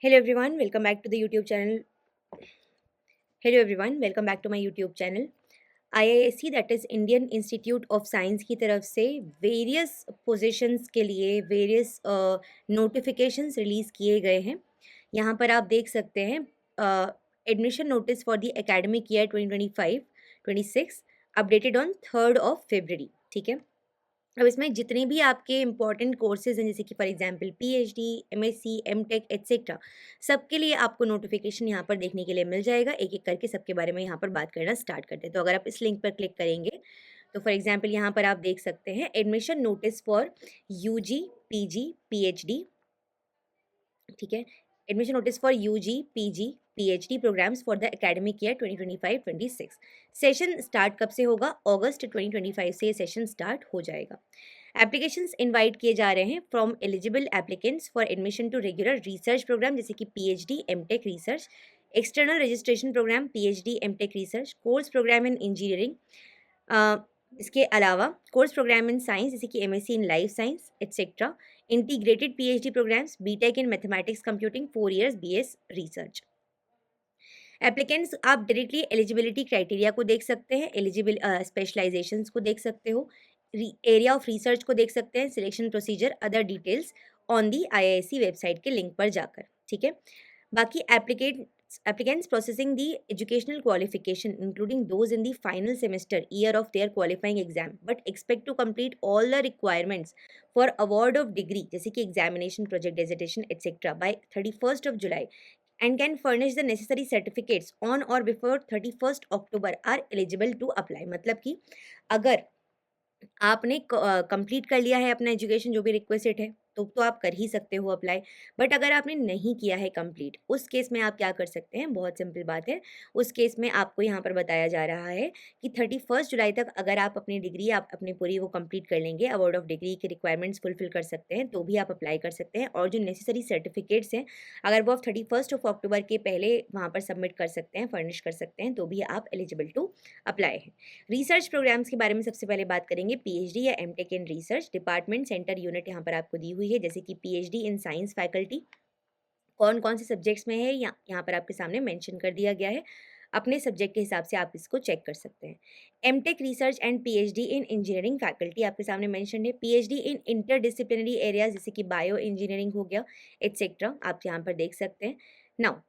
Hello everyone, welcome back to the YouTube channel. Hello everyone, welcome back to my YouTube channel. IISc that is Indian institute of science की तरफ से various positions के लिए various notifications release किए गए हैं. यहाँ पर आप देख सकते हैं admission notice for the academic year 2025-26 updated on 3rd of February. ठीक है. अब इसमें जितने भी आपके इम्पॉर्टेंट कोर्सेज़ हैं जैसे कि for example PhD, MSc, MTech etcetera, सबके लिए आपको नोटिफिकेशन यहाँ पर देखने के लिए मिल जाएगा. एक-एक करके सबके बारे में यहाँ पर बात करना स्टार्ट करते हैं. तो अगर आप इस लिंक पर क्लिक करेंगे तो फॉर एग्जांपल यहाँ पर आप देख सकते हैं admission notice for UG, PG, PhD. ठीक है. Admission notice for UG, PG, PhD programs for the academic year 2025-26. Session start कब से होगा? अगस्त 2025 से ये सेशन स्टार्ट हो जाएगा. एप्लीकेशंस इनवाइट किए जा रहे हैं from eligible applicants for admission to regular research program जैसे कि PhD, MTech research, external registration program PhD, MTech research, course programme in engineering, इसके अलावा कोर्स प्रोग्राम इन साइंस जैसे कि MSc in life science etcetera, integrated PhD programs, BTech in mathematics computing 4 years BS research. Applicants आप directly eligibility criteria को देख सकते हैं, eligible specialisations को देख सकते हो, एरिया ऑफ रिसर्च को देख सकते हैं, selection procedure, other details on the IISc website के लिंक पर जाकर. ठीक है. बाकी applicants processing the educational qualification including those in the final semester year of their qualifying exam but expect to complete all the requirements for award of degree जैसे कि examination, project dissertation etc. by 31st of July and can furnish the necessary certificates on or before 31st October are eligible to apply. मतलब कि अगर आपने complete कर लिया है अपना एजुकेशन जो भी रिक्वेस्टेड है तो आप कर ही सकते हो अप्लाई. बट अगर आपने नहीं किया है कंप्लीट उस केस में आप क्या कर सकते हैं? बहुत सिंपल बात है. उस केस में आपको यहाँ पर बताया जा रहा है कि 31 जुलाई तक अगर आप अपनी डिग्री आप अपनी पूरी वो कंप्लीट कर लेंगे, अवार्ड ऑफ डिग्री के रिक्वायरमेंट्स फुलफिल कर सकते हैं तो भी आप अप्लाई कर सकते हैं. और जो नेसेसरी सर्टिफिकेट्स हैं अगर वो आप 31 के पहले वहाँ पर सबमिट कर सकते हैं, फर्निश कर सकते हैं तो भी आप एलिजिबल टू अप्लाई हैं. रिसर्च प्रोग्राम्स के बारे में सबसे पहले बात करेंगे. पीएचडी या MTech in research, department, centre, unit यहाँ पर आपको दी हुई है जैसे कि पीएचडी इन साइंस फैकल्टी कौन कौन से सब्जेक्ट्स में है यहाँ पर आपके सामने मेंशन कर दिया गया है. अपने सब्जेक्ट के हिसाब से आप इसको चेक कर सकते हैं. MTech research and PhD in engineering faculty आपके सामने मेंशन है. पीएचडी इन इंटरडिसिप्लिनरी एरियाज जैसे कि बायो इंजीनियरिंग हो गया एटसेट्रा, आप यहाँ पर देख सकते हैं. नाउ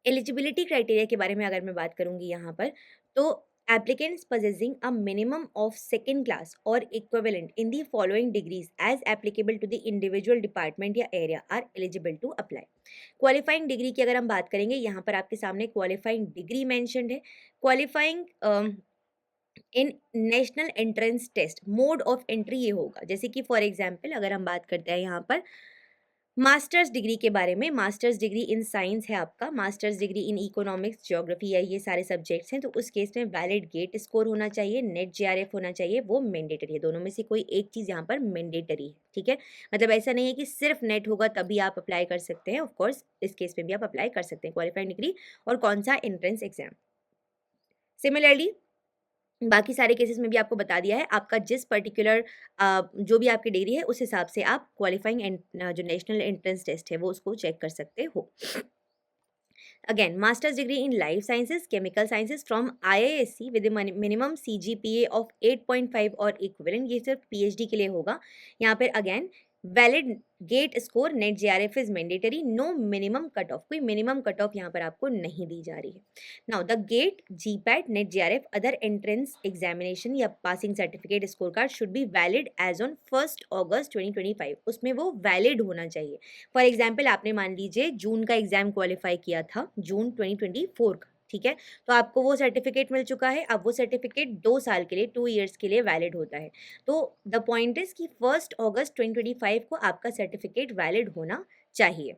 एलिजिबिलिटी क्राइटेरिया के बारे में अगर मैं बात करूंगी यहाँ पर तो applicants possessing a minimum of second class or equivalent in the following degrees as applicable to the individual department या area are eligible to apply. Qualifying degree की अगर हम बात करेंगे यहाँ पर आपके सामने क्वालिफाइंग डिग्री मेंशन्ड है. Qualifying in national entrance test mode of entry ये होगा जैसे कि फॉर एग्जाम्पल अगर हम बात करते हैं यहाँ पर मास्टर्स डिग्री के बारे में. मास्टर्स डिग्री इन साइंस है आपका, masters degree in economics, geography या ये सारे सब्जेक्ट्स हैं तो उस केस में वैलिड गेट स्कोर होना चाहिए, नेट जीआरएफ होना चाहिए, वो मैंडेटरी है. दोनों में से कोई एक चीज़ यहाँ पर मैंडेटरी है. ठीक है. मतलब ऐसा नहीं है कि सिर्फ नेट होगा तभी आप अप्लाई कर सकते हैं. ऑफकोर्स इस केस में भी आप अप्लाई कर सकते हैं. क्वालिफाइड डिग्री और कौन सा एंट्रेंस एग्जाम. सिमिलरली बाकी सारे केसेस में भी आपको बता दिया है. आपका जिस पर्टिकुलर जो भी आपकी डिग्री है उस हिसाब से आप क्वालिफाइंग जो नेशनल एंट्रेंस टेस्ट है वो उसको चेक कर सकते हो. Again masters degree in life sciences, chemical sciences from IISc with minimum CGPA of 8.5 और इक्विवेलेंट, ये सिर्फ पीएचडी के लिए होगा. यहाँ पर again valid GATE score, NET JRF is mandatory, no minimum cut off, कोई मिनिमम कट ऑफ यहाँ पर आपको नहीं दी जा रही है. Now the GATE, GPAT, NET JRF, other entrance examination या passing certificate score card should be valid as on 1 August 2025. उसमें वो वैलिड होना चाहिए. फॉर एग्जाम्पल आपने मान लीजिए जून का एग्जाम क्वालिफाई किया था, जून 2024 का. ठीक है. तो आपको वो सर्टिफिकेट मिल चुका है. अब वो सर्टिफिकेट 2 साल के लिए, 2 years के लिए वैलिड होता है. तो द पॉइंट इज कि 1 August 2025 को आपका सर्टिफिकेट वैलिड होना चाहिए.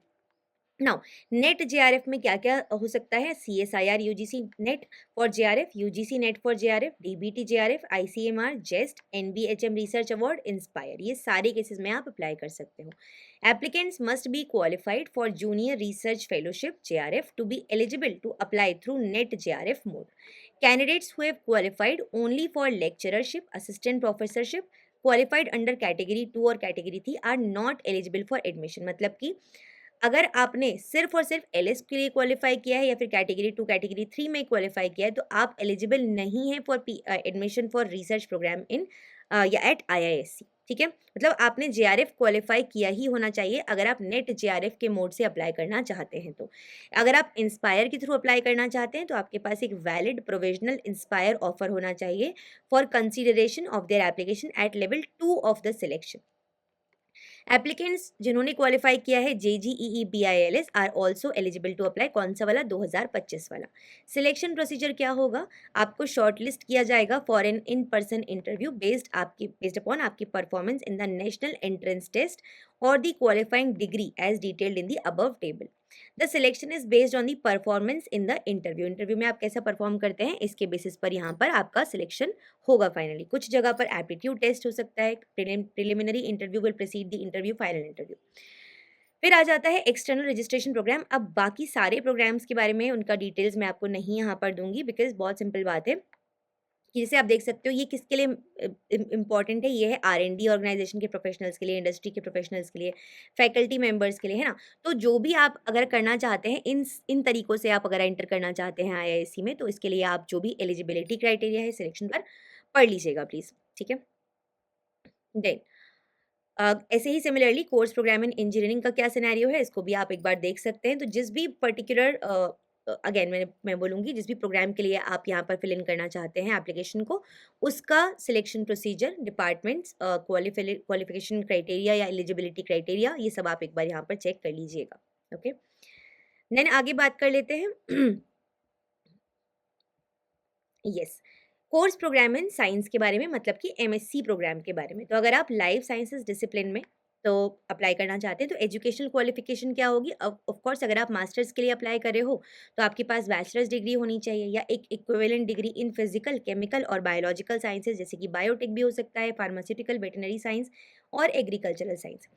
नाउ नेट जेआरएफ में क्या क्या हो सकता है? CSIR UGC NET for JRF, UGC NET for JRF, DBT JRF, ICMR, JEST, NBHM research award, INSPIRE, ये सारे केसेस में आप अप्लाई कर सकते हो. Applicants must be qualified for junior research fellowship JRF to be eligible to apply through NET JRF mode. Candidates who have qualified only for lectureship, assistant professorship, qualified under category 2 और category 3 are not eligible for admission. मतलब कि अगर आपने सिर्फ और सिर्फ LS के लिए क्वालिफाई किया है या फिर कैटेगरी 2 कैटेगरी 3 में क्वालिफाई किया है तो आप एलिजिबल नहीं है for admission for research programme in या एट आईआईएससी। ठीक है, मतलब आपने जेआरएफ क्वालिफाई किया ही होना चाहिए अगर आप नेट जेआरएफ के मोड से अप्लाई करना चाहते हैं। तो अगर आप इंस्पायर के थ्रू अप्लाई करना चाहते हैं तो आपके पास एक वैलिड प्रोविजनल इंस्पायर ऑफर होना चाहिए for consideration of their application at level 2 of the selection. Applicants जिन्होंने क्वालिफाई किया है JGEE BILS are also eligible to apply. कौन सा वाला? 2025 वाला। सिलेक्शन प्रोसीजर क्या होगा? आपको शॉर्टलिस्ट किया जाएगा for an in person interview based upon आपकी performance in the national entrance test और the qualifying degree as detailed in the above table. The selection is based on the performance in the interview. Interview में आप कैसा perform करते हैं इसके basis पर यहाँ पर आपका सिलेक्शन होगा फाइनली। कुछ जगह पर एप्टीट्यूड टेस्ट हो सकता है, preliminary interview will preceded the interview, final interview. फिर आ जाता है एक्सटर्नल रजिस्ट्रेशन प्रोग्राम। अब बाकी सारे प्रोग्राम्स के बारे में उनका डिटेल्स मैं आपको नहीं यहाँ पर दूंगी बिकॉज बहुत सिंपल बात है कि जैसे आप देख सकते हो ये किसके लिए इम्पॉर्टेंट है, ये है R&D ऑर्गेनाइजेशन के प्रोफेशनल्स के लिए, इंडस्ट्री के प्रोफेशनल्स के लिए, फैकल्टी मेंबर्स के लिए, है ना। तो जो भी आप अगर करना चाहते हैं इन तरीकों से आप अगर एंटर करना चाहते हैं आईआईएससी में तो इसके लिए आप जो भी एलिजिबिलिटी क्राइटेरिया है सिलेक्शन पर पढ़ लीजिएगा प्लीज़। ठीक है, देन ऐसे ही similarly course programme in engineering का क्या सिनेरियो है इसको भी आप एक बार देख सकते हैं। तो जिस भी पर्टिकुलर अगेन मैं बोलूँगी जिस भी प्रोग्राम के लिए आप यहाँ पर फिल इन करना चाहते हैं एप्लीकेशन को, उसका selection procedure, departments, qualification criteria या एलिजिबिलिटी क्राइटेरिया, ये सब आप एक बार यहाँ पर चेक कर लीजिएगा। ओके, देन आगे बात कर लेते हैं yes, course programme in science के बारे में, मतलब कि एमएससी प्रोग्राम के बारे में। तो अगर आप लाइफ साइंसेस डिसिप्लिन में तो अप्लाई करना चाहते हैं तो एजुकेशनल क्वालिफिकेशन क्या होगी? ऑफ कोर्स अगर आप मास्टर्स के लिए अप्लाई कर रहे हो तो आपके पास बैचलर्स डिग्री होनी चाहिए या एक equivalent degree in physical, chemical और बायोलॉजिकल साइंसेज, जैसे कि बायोटेक भी हो सकता है, फार्मास्यूटिकल, वेटनरी साइंस और एग्रीकल्चरल साइंस,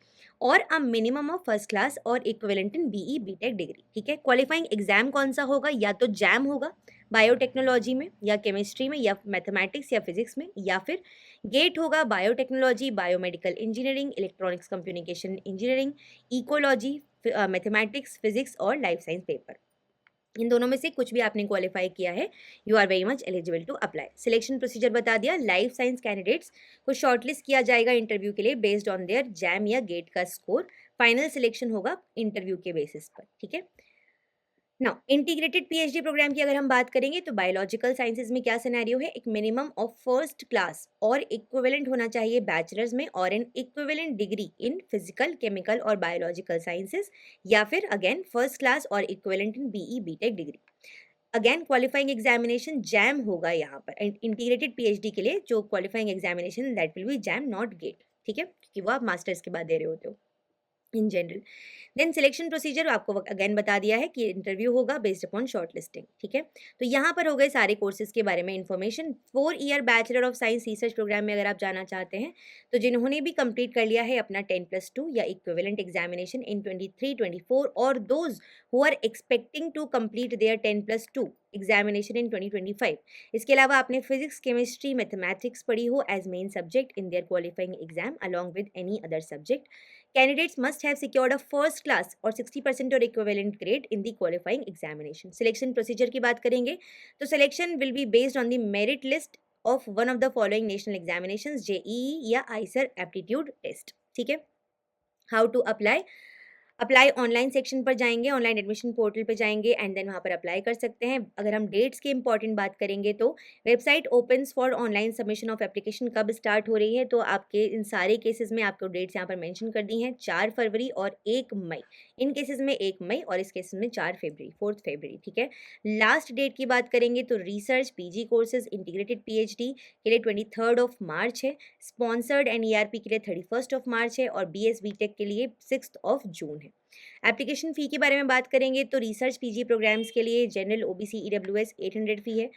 और a minimum of first class और equivalent in BE BTech degree. ठीक है, क्वालिफाइंग एग्जाम कौन सा होगा? या तो जैम होगा बायोटेक्नोलॉजी में या केमिस्ट्री में या मैथमेटिक्स या फिजिक्स में, या फिर गेट होगा biotechnology, biomedical engineering, electronics communication engineering, ecology, mathematics, physics और लाइफ साइंस पेपर। इन दोनों में से कुछ भी आपने क्वालिफाई किया है, you are very much eligible to apply. Selection procedure बता दिया। लाइफ साइंस कैंडिडेट्स को शॉर्टलिस्ट किया जाएगा इंटरव्यू के लिए बेस्ड ऑन देयर जैम या गेट का स्कोर। फाइनल सिलेक्शन होगा इंटरव्यू के बेसिस पर। ठीक है, नाउ इंटीग्रेटेड पीएचडी प्रोग्राम की अगर हम बात करेंगे तो बायोलॉजिकल साइंसेज में क्या सिनेरियो है? एक मिनिमम ऑफ फर्स्ट क्लास और इक्विवेलेंट होना चाहिए बैचलर्स में और an equivalent degree in physical, chemical और बायोलॉजिकल साइंसेज, या फिर अगेन फर्स्ट क्लास और equivalent in BE BTech degree. Again qualifying examination JAM होगा यहाँ पर इंटीग्रेटेड पीएचडी के लिए। जो qualifying examination that will be JAM not GATE. ठीक है, क्योंकि वो आप मास्टर्स के बाद दे रहे होते हो in general. Then selection procedure आपको अगेन बता दिया है कि इंटरव्यू होगा बेस्ड अपॉन शॉर्ट लिस्टिंग। ठीक है, तो यहाँ पर हो गए सारे कोर्सेज के बारे में information. 4 year bachelor of science research program में अगर आप जाना चाहते हैं तो जिन्होंने भी कंप्लीट कर लिया है अपना 10+2 या इक्विवेलेंट एग्जामिनेशन इन 23-24 और those who are expecting to complete their 10+2 examination in 2025, इसके अलावा आपने फिजिक्स, केमिस्ट्री, मैथमेटिक्स पढ़ी हो as main subject in their qualifying exam along with any other subject, candidates must have secured a first class or 60% or equivalent grade in the qualifying examination. Selection procedure की बात करेंगे तो selection will be based on the merit list of one of the following national examinations, JEE या ICER aptitude test. ठीक है, how to apply? Apply online section पर जाएंगे, online admission portal पे जाएंगे एंड देन वहाँ पर अप्लाई कर सकते हैं। अगर हम डेट्स की इंपॉर्टेंट बात करेंगे तो website opens for online submission of application कब स्टार्ट हो रही है, तो आपके इन सारे केसेस में आपको डेट्स यहाँ पर मेंशन कर दी हैं, 4 फरवरी और 1 मई। इन केसेस में 1 मई और इस केसेस में 4 फरवरी, 4 फरवरी। ठीक है, लास्ट डेट की बात करेंगे तो research PG courses integrated PhD के लिए 23 मार्च है, स्पॉन्सर्ड एंड ईआरपी के लिए 31 मार्च है और बीएस बीटेक के लिए 6 जून है। एप्लीकेशन फ़ी के बारे में बात करेंगे तो रिसर्च पीजी प्रोग्राम्स के लिए जनरल ओबीसी ईडब्ल्यूएस 800 फ़ी है,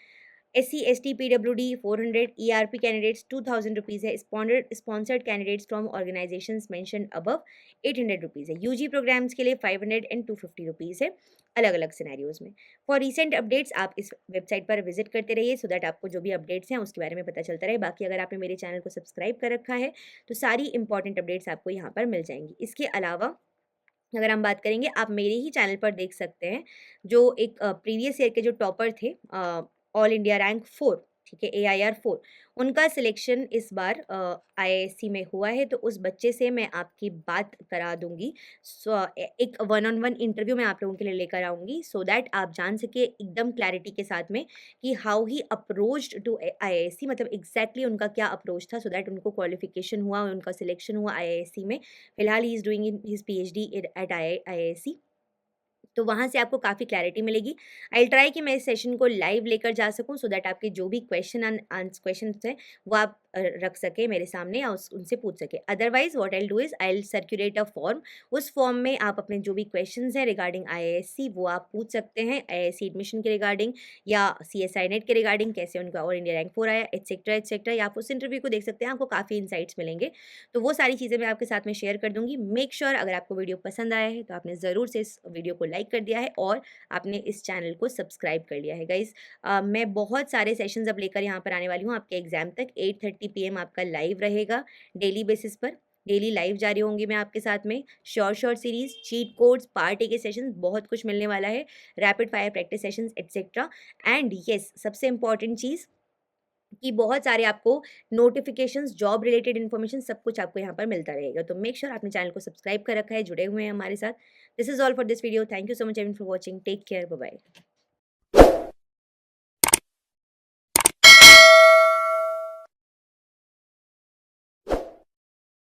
SC ST PWD 400, ERP candidates 2000 rupees है, sponsored candidates from organisations mentioned above 800 rupees है, यूजी प्रोग्राम्स के लिए 500 एंड 250 रुपीज़ है अलग अलग सिनेरियोज में। फॉर रिसेंट अपडेट्स आप इस वेबसाइट पर विजिट करते रहिए सो दैट आपको जो भी अपडेट्स हैं उसके बारे में पता चलता रहे। बाकी अगर आपने मेरे चैनल को सब्सक्राइब कर रखा है तो सारी इंपॉर्टेंट अपडेट्स आपको यहाँ पर मिल जाएंगी। इसके अलावा अगर हम बात करेंगे, आप मेरे ही चैनल पर देख सकते हैं, जो एक प्रीवियस ईयर के जो टॉपर थे, ऑल इंडिया रैंक 4, ठीक है, AIR 4, उनका सिलेक्शन इस बार IISc में हुआ है, तो उस बच्चे से मैं आपकी बात करा दूँगी। एक वन ऑन वन इंटरव्यू मैं आप लोगों के लिए लेकर आऊँगी, सो दैट आप जान सकें एकदम क्लैरिटी के साथ में कि how he approached to IISc, मतलब एग्ज़ैक्टली उनका क्या अप्रोच था, सो दैट उनको क्वालिफ़िकेशन हुआ, उनका सिलेक्शन हुआ IISc में। फिलहाल he is doing in his PhD at IISc, तो वहाँ से आपको काफ़ी क्लैरिटी मिलेगी। आई विल ट्राई कि मैं इस सेशन को लाइव लेकर जा सकूँ, सो दैट आपके जो भी क्वेश्चंस हैं, वो आप रख सकें मेरे सामने या उनसे पूछ सकें। Otherwise what I will do is I will circulate a form, उस फॉर्म में आप अपने जो भी क्वेश्चंस हैं रिगार्डिंग IISc वो आप पूछ सकते हैं, IISc एडमिशन के रिगार्डिंग या CSI नेट के रिगार्डिंग, कैसे उनका ऑल इंडिया रैंक 4 आया, एटसेट्रा एटसेट्रा, या आप उस इंटरव्यू को देख सकते हैं, आपको काफ़ी इनसाइट्स मिलेंगे। तो वो सारी चीज़ें मैं आपके साथ में शेयर कर दूँगी। मेक श्योर अगर आपको वीडियो पसंद आया है, तो आपने ज़रूर से इस वीडियो को लाइक कर दिया है और आपने इस चैनल को सब्सक्राइब कर लिया है गाइज़। मैं बहुत सारे सेशंस अब लेकर यहाँ पर आने वाली हूँ आपके एग्ज़ाम तक। 8:30 PM आपका लाइव रहेगा डेली बेसिस पर। डेली लाइव जारी होंगी मैं आपके साथ में। Short series, cheat codes, part A के सेशंस, बहुत कुछ मिलने वाला है। Rapid fire practice sessions etcetera. And yes, सबसे इम्पोर्टेंट चीज़ कि बहुत सारे आपको नोटिफिकेशंस, जॉब रिलेटेड इन्फॉर्मेशन, सब कुछ आपको यहाँ पर मिलता रहेगा। तो मेक श्योर आपने चैनल को सब्सक्राइब कर रखा है, जुड़े हुए हैं हमारे साथ। This is all for this video. Thank you so much everyone for watching. Take care, bye bye.